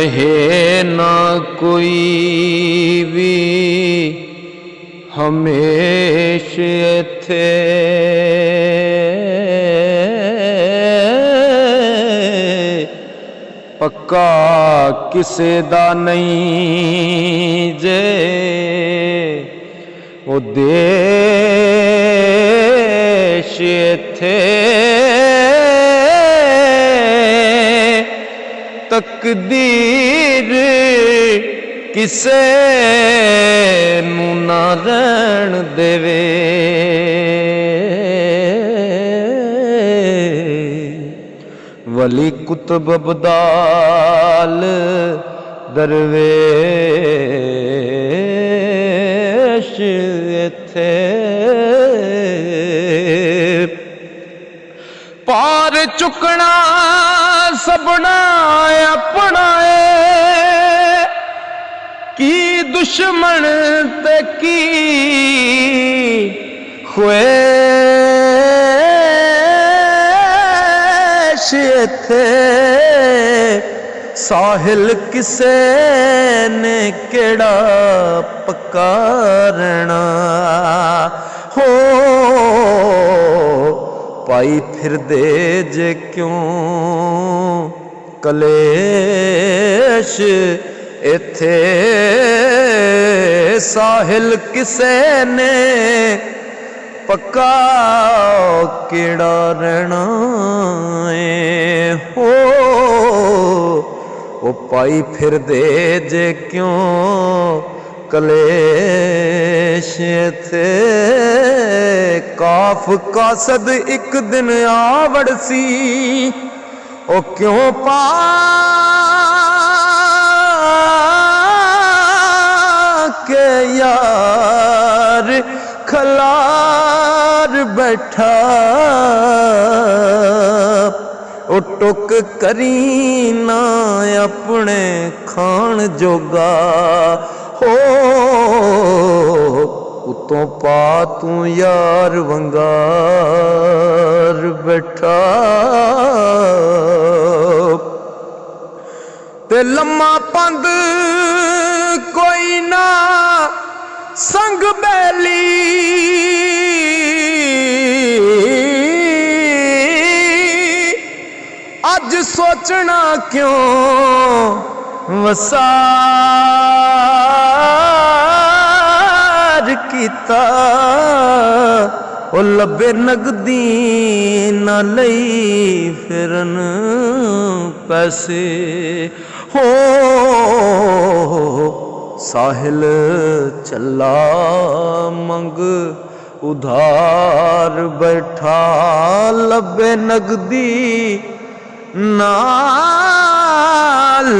रहे ना कोई भी हमेशा इत्थे पक्का किसे दा नहीं जे वो देश इत्थे तकदीर किसे नू ना रहन देवे। वली कुतुब अब्दाल दरवेश इत्थे पार चुकना सबना अपना की दुश्मन ते की ख्वाहिश इत्थे साहिल किसे ने केड़ा पक्का रहना हो पाई फिर दे जे क्यों कलेश इत्थे साहिल किसे ने पक्का केड़ा रहना हो वो पाई फिर दे जे क्यों कलेश इत्थे काफ कासद एक दिन आवड़ सी ओ क्यों पा के यार खलार बैठा ओ टुक करी ना अपने खान जोगा हो उतों पा तू यार वंगार बैठा ते लम्मा पंद कोई ना संग बैली अज सोचना क्यों वसार कीता ओ लबे नगदी ना लई फिरन पैसे हो साहिल चला मंग उधार बैठा लबे नगदी ना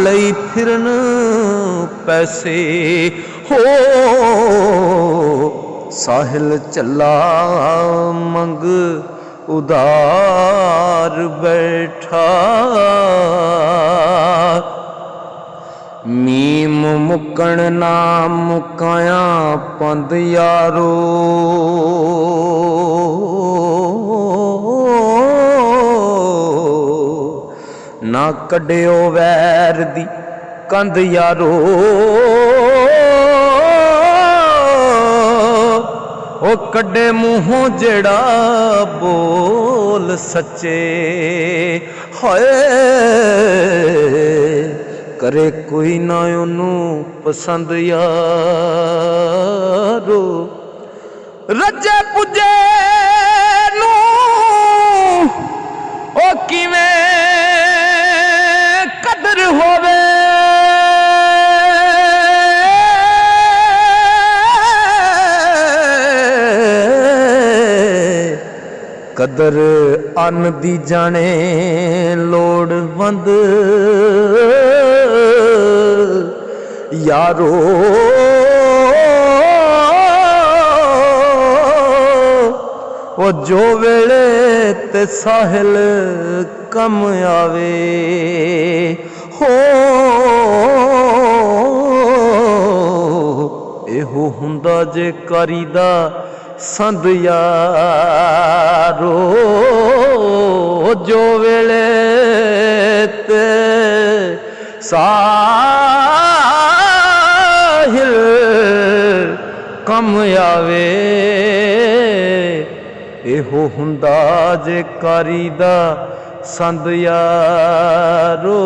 लई फिरन पैसे हो साहिल चला मंग उधार बैठा मीम मुकण ना मुकाया पंद यारो ना कड्डियो वैर दी कंध यारो ओ कड्डे मूहों जेड़ा बोल सच्चे हाय करे कोई ना ओनू पसंद यारो रजे पुजे नू ओ किवें कदर होवे कदर अन दी जाने लोड़वंद यारो वो जो वेले ते साहिल कम आवे हो एहो हुंदा जे कारी दा संद यारो जो वेले ते सा कम आवे। एहो हुंदा जे कारी दा संद यारो।